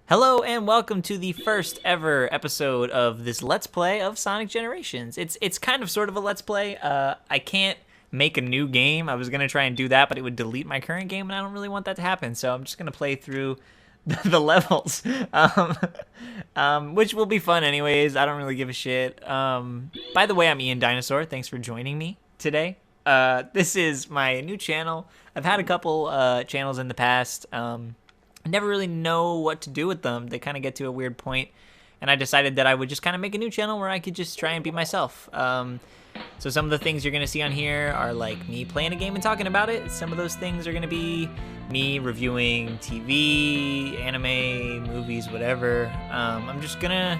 Hello and welcome to the first ever episode of this Let's Play of Sonic Generations. It's kind of sort of a Let's Play. I can't make a new game. I was gonna try and do that, but it would delete my current game, and I don't really want that to happen. So I'm just gonna play through the levels, which will be fun anyways. I don't really give a shit. By the way, I'm Dinosaur. Thanks for joining me today. This is my new channel. I've had a couple channels in the past. I never really know what to do with them. They kind of get to a weird point, and I decided that I would just kind of make a new channel where I could just try and be myself. So some of the things you're going to see on here are like me playing a game and talking about it. Some of those things are going to be me reviewing TV, anime, movies, whatever. I'm just going to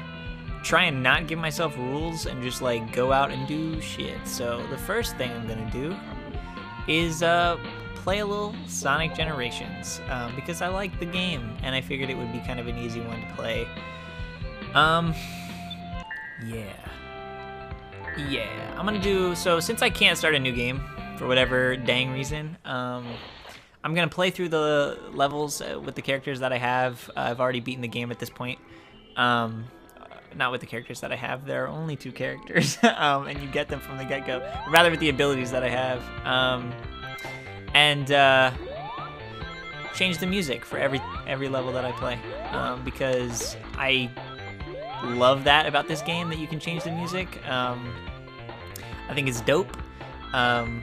try and not give myself rules and just like go out and do shit. So the first thing I'm going to do is play a little Sonic Generations because I like the game and I figured it would be kind of an easy one to play. Yeah, I'm gonna do, so since I can't start a new game for whatever dang reason, I'm gonna play through the levels with the characters that I have. I've already beaten the game at this point. Not with the characters that I have, there are only 2 characters, and you get them from the get-go, rather with the abilities that I have. And change the music for every level that I play, because I love that about this game, that you can change the music. I think it's dope, and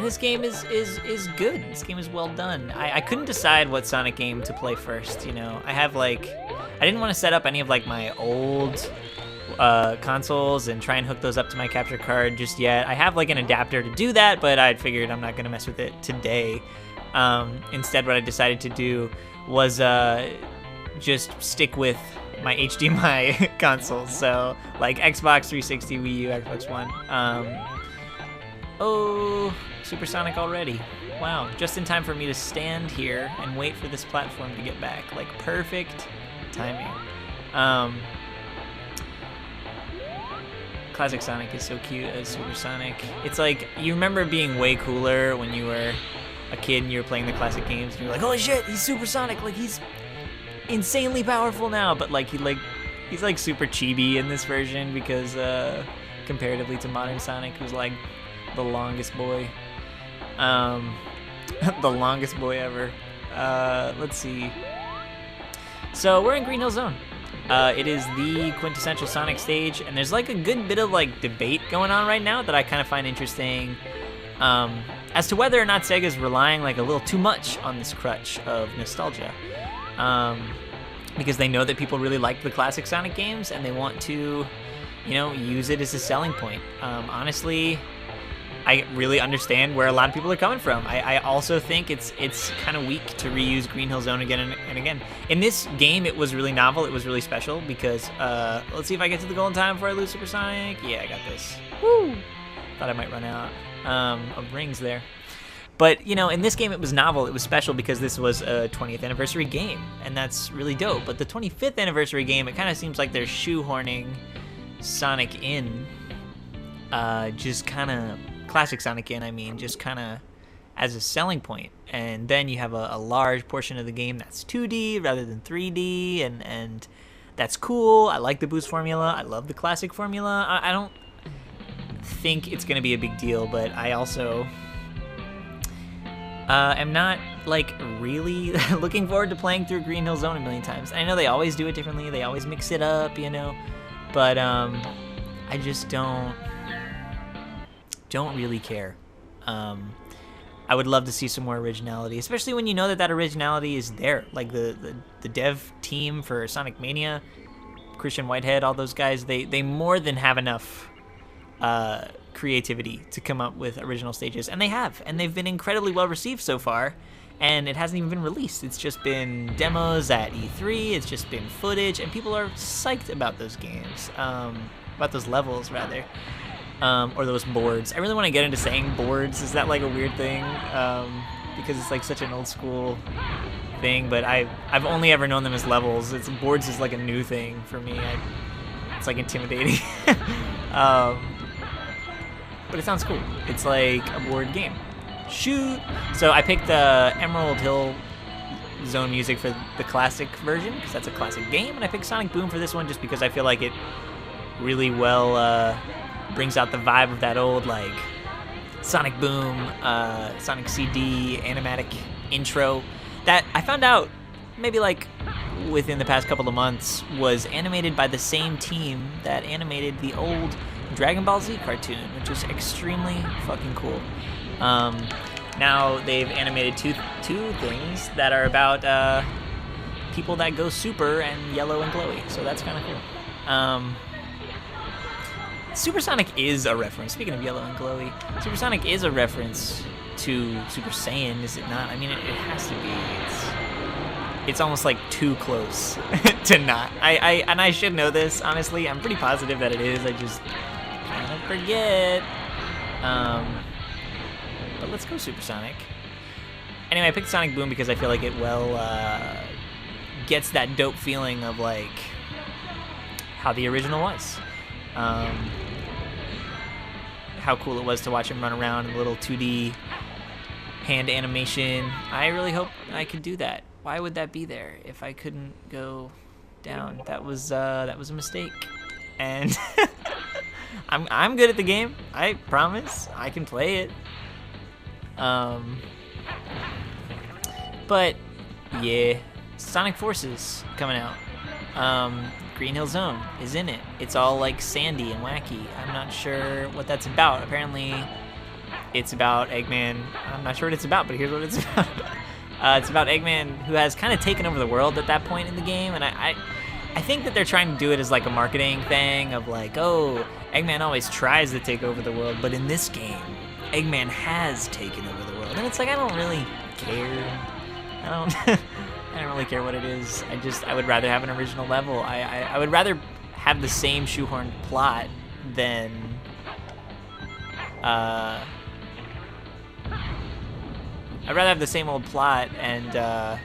this game is good. This game is well done. I couldn't decide what Sonic game to play first. You know, I have like, I didn't want to set up any of like my old consoles and try and hook those up to my capture card just yet. I have like an adapter to do that, but I figured I'm not gonna mess with it today. Instead, what I decided to do was just stick with my HDMI consoles, so like Xbox 360, Wii U, Xbox One. Oh, Supersonic already. Wow, just in time for me to stand here and wait for this platform to get back. Like perfect timing. Classic Sonic is so cute as Supersonic. It's like, you remember being way cooler when you were a kid and you were playing the classic games and you're like, holy shit, he's Supersonic, like he's insanely powerful now, but like he's like super chibi in this version because comparatively to modern Sonic, who's like the longest boy. The longest boy ever. Let's see. So we're in Green Hill Zone. It is the quintessential Sonic stage, and there's like a good bit of like debate going on right now that I kind of find interesting, as to whether or not Sega's relying like a little too much on this crutch of nostalgia, because they know that people really like the classic Sonic games and they want to, you know, use it as a selling point. Honestly, I really understand where a lot of people are coming from. I also think it's kind of weak to reuse Green Hill Zone again and again. In this game, it was really novel. It was really special because, let's see if I get to the goal in time before I lose Supersonic. Yeah, I got this. Woo! Thought I might run out of rings there. But, you know, in this game, it was novel. It was special because this was a 20th anniversary game, and that's really dope. But the 25th anniversary game, it kind of seems like they're shoehorning Sonic in, just kind of... Classic Sonic in, I mean, just kind of as a selling point. And then you have a large portion of the game that's 2D rather than 3D, and that's cool. I like the boost formula. I love the classic formula. I don't think it's going to be a big deal, but I also am not, like, really looking forward to playing through Green Hill Zone a million times. I know they always do it differently. They always mix it up, you know, but I just don't really care. I would love to see some more originality, especially when you know that originality is there. Like the dev team for Sonic Mania, Christian Whitehead, all those guys, they more than have enough creativity to come up with original stages, and they have, and they've been incredibly well received so far, and it hasn't even been released. It's just been demos at E3, it's just been footage, and people are psyched about those games, about those levels rather. Or those boards. I really want to get into saying boards. Is that like a weird thing? Because it's like such an old school thing, but I've only ever known them as levels. Boards is like a new thing for me. It's like intimidating. But it sounds cool. It's like a board game. Shoot! So I picked Emerald Hill Zone music for the classic version, because that's a classic game, and I picked Sonic Boom for this one just because I feel like it really well brings out the vibe of that old, like, Sonic Boom, Sonic CD animatic intro that I found out maybe like within the past couple of months was animated by the same team that animated the old Dragon Ball Z cartoon, which is extremely fucking cool. Now they've animated two things that are about people that go super and yellow and glowy, so that's kind of cool. Supersonic is a reference, speaking of yellow and glowy, Supersonic is a reference to Super Saiyan, is it not? I mean, it has to be. It's almost like too close to not. And I should know this, honestly. I'm pretty positive that it is. I just kind of forget. But let's go Supersonic. Anyway, I picked Sonic Boom because I feel like it gets that dope feeling of like how the original was. How cool it was to watch him run around in a little 2D hand animation. I really hope I could do that. Why would that be there if I couldn't go down? That was a mistake. And I'm good at the game. I promise. I can play it. But yeah, Sonic Forces coming out. Green Hill Zone is in it. It's all like sandy and wacky. I'm not sure what that's about. Apparently it's about Eggman. I'm not sure what it's about, but here's what it's about. It's about Eggman, who has kind of taken over the world at that point in the game, and I think that they're trying to do it as like a marketing thing of like, oh, Eggman always tries to take over the world, but in this game, Eggman has taken over the world. And it's like, I don't really care. I don't really care what it is. I would rather have an original level. I would rather have the same shoehorned plot than I'd rather have the same old plot and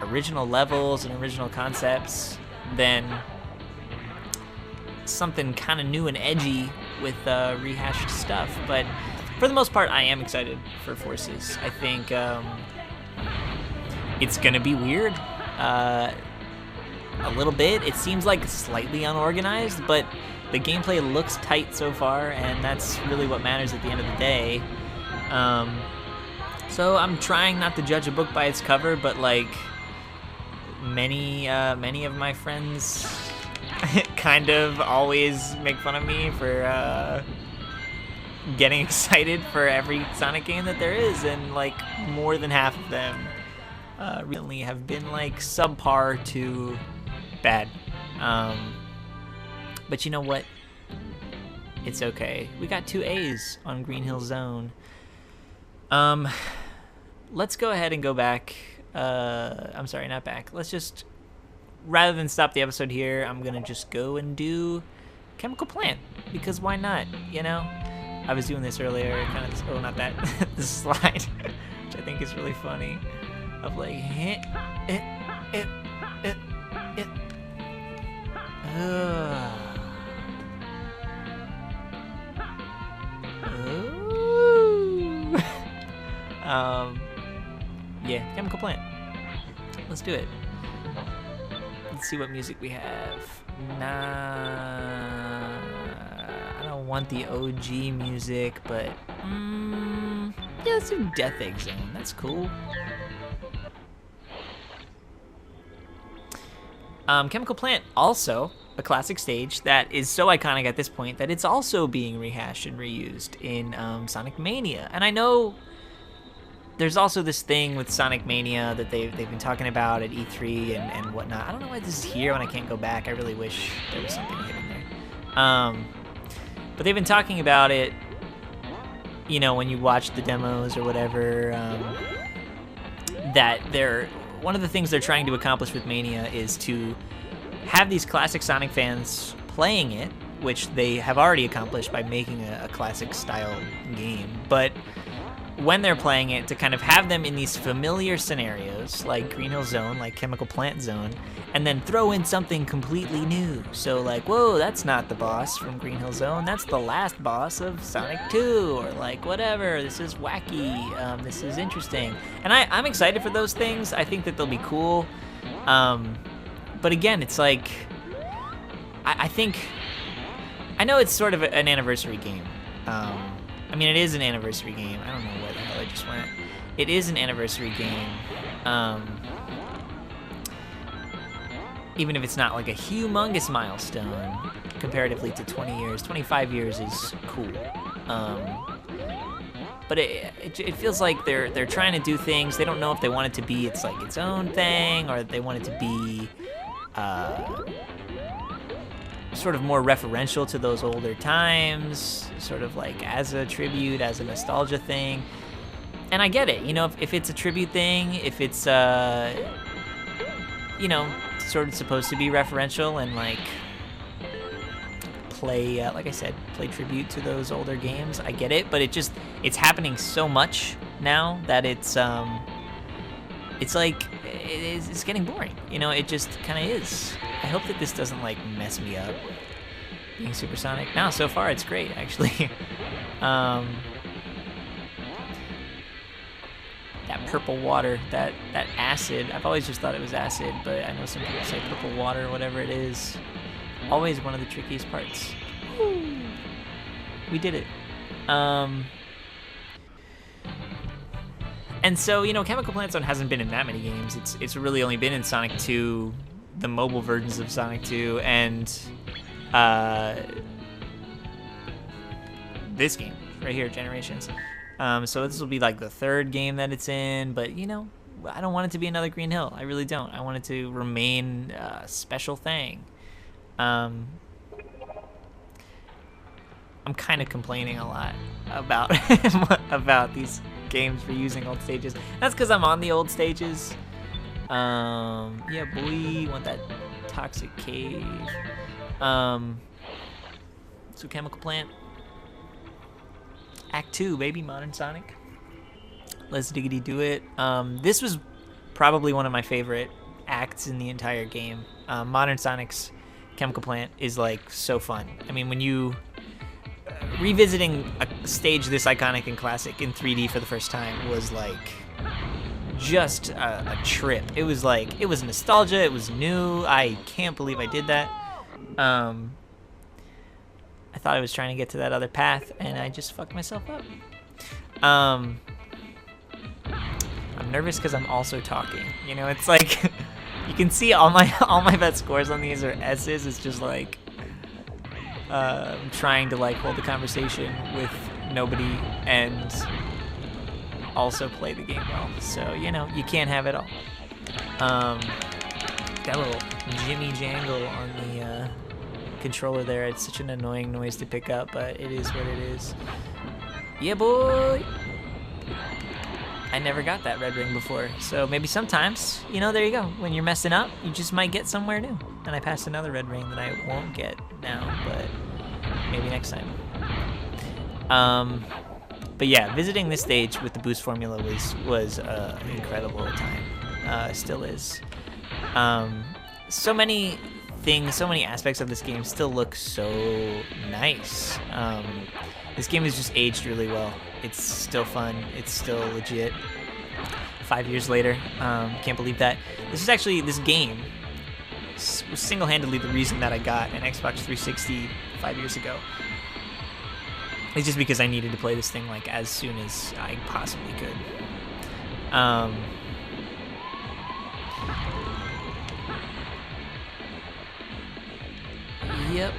original levels and original concepts than something kind of new and edgy with rehashed stuff. But for the most part, I am excited for Forces. I think it's gonna be weird, a little bit. It seems like slightly unorganized, but the gameplay looks tight so far, and that's really what matters at the end of the day. So I'm trying not to judge a book by its cover, but like many of my friends kind of always make fun of me for getting excited for every Sonic game that there is, and like more than half of them recently have been like subpar to bad. But you know what? It's okay. We got 2 A's on Green Hill Zone. Let's go ahead and go back. I'm sorry, not back. Let's just, rather than stop the episode here, I'm gonna just go and do Chemical Plant, because why not, you know? I was doing this earlier, kind of, oh, not that, the slide, which I think is really funny, of like, yeah, Chemical Plant. Let's do it. Let's see what music we have. Nah, I don't want the OG music, but yeah, let's do Death Egg Zone. That's cool. Chemical Plant, also a classic stage that is so iconic at this point that it's also being rehashed and reused in Sonic Mania. And I know there's also this thing with Sonic Mania that they've been talking about at E3 and whatnot. I don't know why this is here when I can't go back. I really wish there was something hidden there. But they've been talking about it, you know, when you watch the demos or whatever, that one of the things they're trying to accomplish with Mania is to have these classic Sonic fans playing it, which they have already accomplished by making a classic style game, but when they're playing it, to kind of have them in these familiar scenarios, like Green Hill Zone, like Chemical Plant Zone, and then throw in something completely new. So like, whoa, that's not the boss from Green Hill Zone, that's the last boss of Sonic 2, or like, whatever, this is wacky, this is interesting. And I'm excited for those things. I think that they'll be cool. But again, it's like, I think, I know it's sort of an anniversary game. I mean, it is an anniversary game. I don't know where the hell I just went. It is an anniversary game. Even if it's not like a humongous milestone comparatively to 20 years, 25 years is cool. But it feels like they're trying to do things. They don't know if they want it to be its own thing, or they want it to be sort of more referential to those older times, sort of like as a tribute, as a nostalgia thing. And I get it, you know, if it's a tribute thing, if it's you know, sort of supposed to be referential and like play, like I said, play tribute to those older games, I get it. But it's happening so much now that it's like, it's getting boring, you know. It just kind of is. I hope that this doesn't like mess me up being supersonic. No, so far it's great, actually. That purple water, that acid, I've always just thought it was acid, but I know some people say purple water, whatever it is. Always one of the trickiest parts. Woo. We did it. And so, you know, Chemical Plant Zone hasn't been in that many games. It's really only been in Sonic 2, the mobile versions of Sonic 2, and this game right here, Generations. So this will be like the third game that it's in, but you know, I don't want it to be another Green Hill. I really don't. I want it to remain a special thing. I'm kind of complaining a lot about about these games reusing old stages. That's because I'm on the old stages. Yeah, boy, want that toxic cave. So Chemical Plant. Act 2, baby, Modern Sonic. Let's diggity do it. This was probably one of my favorite acts in the entire game. Modern Sonic's Chemical Plant is like so fun. I mean, when you revisiting a stage this iconic and classic in 3D for the first time was like just a trip. It was like, it was nostalgia, it was new. I can't believe I did that. I thought I was trying to get to that other path, and I just fucked myself up. I'm nervous because I'm also talking. You know, it's like you can see all my best scores on these are S's. It's just like I'm trying to like hold the conversation with nobody and also play the game well. So you know, you can't have it all. That little Jimmy jangle on the controller there, it's such an annoying noise to pick up, but it is what it is. Yeah, boy. I never got that red ring before, so maybe sometimes, you know, there you go. When you're messing up, you just might get somewhere new. And I passed another red ring that I won't get now, but maybe next time. But yeah, visiting this stage with the boost formula was an incredible time. Still is. So many things, so many aspects of this game still look so nice. This game has just aged really well. It's still fun. It's still legit. 5 years later, can't believe that. This game was single-handedly the reason that I got an Xbox 360 5 years ago. It's just because I needed to play this thing like as soon as I possibly could. Yep.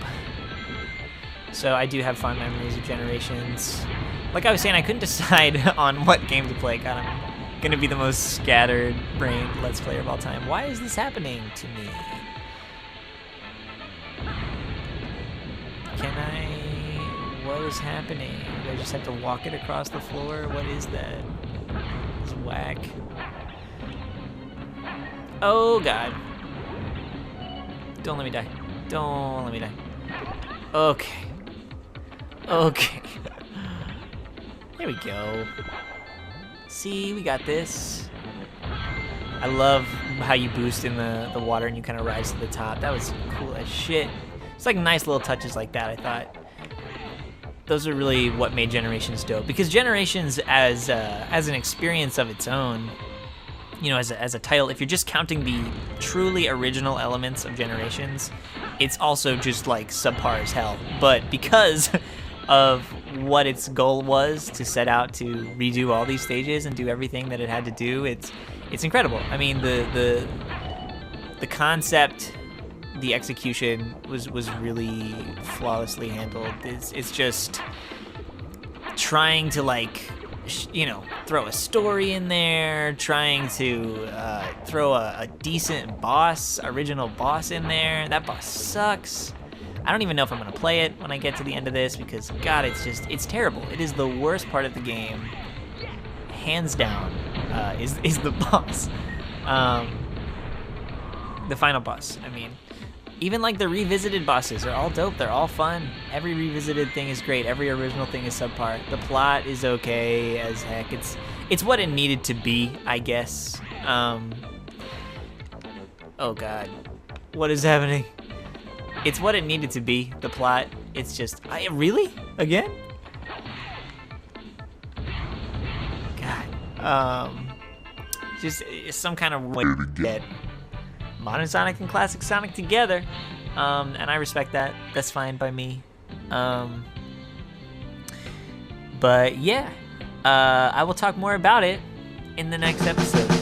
So I do have fond memories of Generations. Like I was saying, I couldn't decide on what game to play. God, I'm gonna be the most scattered brained Let's Player of all time. Why is this happening to me? What is happening? Do I just have to walk it across the floor? What is that? It's whack. Oh God. Don't let me die. Don't let me die. Okay. Okay. There we go. See, we got this. I love how you boost in the water and you kind of rise to the top. That was cool as shit. It's like nice little touches like that, I thought. Those are really what made Generations dope. Because Generations, as an experience of its own, you know, as a title, if you're just counting the truly original elements of Generations, it's also just like subpar as hell. But because of what its goal was to set out to redo all these stages and do everything that it had to do, it's incredible. I mean, the concept, the execution was really flawlessly handled. It's just trying to, like, you know, throw a story in there, trying to throw a decent original boss in there. That boss sucks. I don't even know if I'm gonna play it when I get to the end of this because, God, it's terrible. It is the worst part of the game, hands down. Is the boss, the final boss. I mean, even like the revisited bosses are all dope. They're all fun. Every revisited thing is great. Every original thing is subpar. The plot is okay as heck. It's what it needed to be, I guess. Oh God, what is happening? It's what it needed to be. The plot. It's just, really again. God. Just some kind of way to get modern Sonic and classic Sonic together, and I respect that. That's fine by me. But yeah, I will talk more about it in the next episode.